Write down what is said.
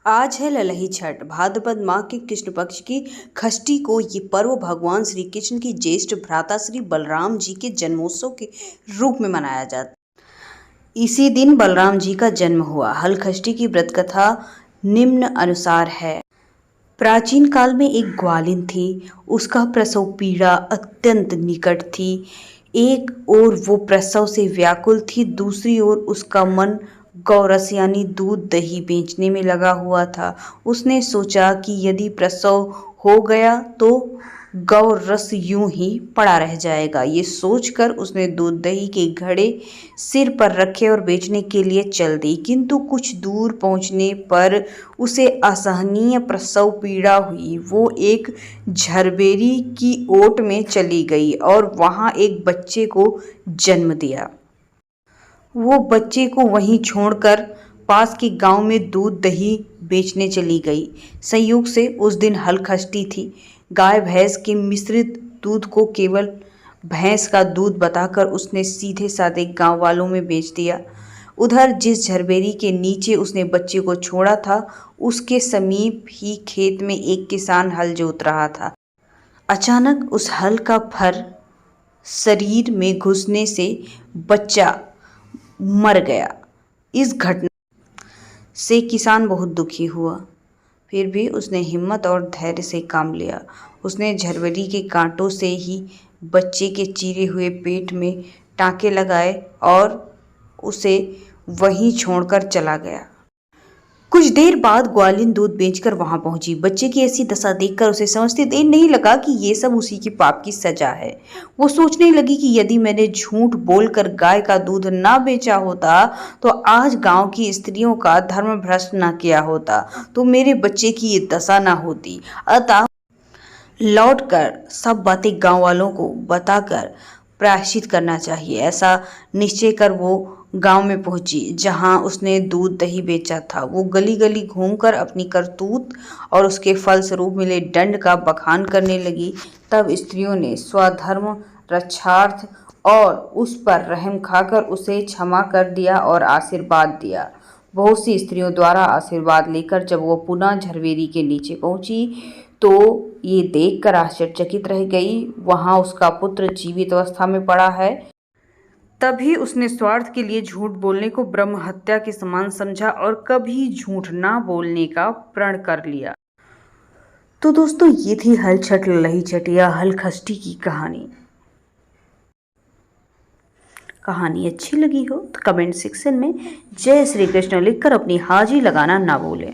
आज है ललही छठ। भाद्रपद माह के कृष्ण पक्ष की षष्ठी को ये पर्व भगवान श्री कृष्ण की ज्येष्ठ भ्राता श्री बलराम जी के जन्मोत्सव के रूप में मनाया जाता है। इसी दिन बलराम जी का जन्म हुआ। हलषष्ठी की व्रत कथा निम्न अनुसार है। प्राचीन काल में एक ग्वालिन थी। उसका प्रसव पीड़ा अत्यंत निकट थी। एक ओर वो प्रसव से व्याकुल थी, दूसरी ओर उसका मन गौरस यानी दूध दही बेचने में लगा हुआ था। उसने सोचा कि यदि प्रसव हो गया तो गौरस यूं ही पड़ा रह जाएगा। ये सोचकर उसने दूध दही के घड़े सिर पर रखे और बेचने के लिए चल दी। किंतु कुछ दूर पहुंचने पर उसे असहनीय प्रसव पीड़ा हुई। वो एक झरबेरी की ओट में चली गई और वहां एक बच्चे को जन्म दिया। वो बच्चे को वहीं छोड़कर पास के गांव में दूध दही बेचने चली गई। संयोग से उस दिन हलषष्ठी थी। गाय भैंस के मिश्रित दूध को केवल भैंस का दूध बताकर उसने सीधे साधे गांव वालों में बेच दिया। उधर जिस झरबेरी के नीचे उसने बच्चे को छोड़ा था, उसके समीप ही खेत में एक किसान हल जोत रहा था। अचानक उस हल का फर शरीर में घुसने से बच्चा मर गया। इस घटना से किसान बहुत दुखी हुआ। फिर भी उसने हिम्मत और धैर्य से काम लिया। उसने झरबेरी के कांटों से ही बच्चे के चीरे हुए पेट में टांके लगाए और उसे वहीं छोड़कर चला गया। कुछ देर बाद ग्वालिन दूध बेचकर वहां पहुंची। बच्चे की ऐसी दशा देखकर उसे समझते देर नहीं लगा कि ये सब उसी के पाप की सजा है। वो सोचने लगी कि यदि मैंने झूठ बोलकर गाय का दूध ना बेचा होता तो आज गांव की स्त्रियों का धर्म भ्रष्ट ना किया होता तो मेरे बच्चे की ये दशा ना होती। अतः लौटकर सब बातें गांव वालों को बताकर प्रायश्चित करना चाहिए। ऐसा निश्चय कर वो गांव में पहुंची जहां उसने दूध दही बेचा था। वो गली गली घूमकर अपनी करतूत और उसके फलस्वरूप मिले दंड का बखान करने लगी। तब स्त्रियों ने स्वधर्म रक्षार्थ और उस पर रहम खाकर उसे क्षमा कर दिया और आशीर्वाद दिया। बहुत सी स्त्रियों द्वारा आशीर्वाद लेकर जब वो पुनः झरबेरी के नीचे पहुंची तो ये देखकर आश्चर्यचकित रह गई। वहां उसका पुत्र जीवित अवस्था में पड़ा है। तभी उसने स्वार्थ के लिए झूठ बोलने को ब्रह्म हत्या के समान समझा और कभी झूठ ना बोलने का प्रण कर लिया। तो दोस्तों, ये थी हल छठ ललही छठ या हलषष्ठी की कहानी। अच्छी लगी हो तो कमेंट सेक्शन में जय श्री कृष्ण लिखकर अपनी हाजिरी लगाना ना भूलें।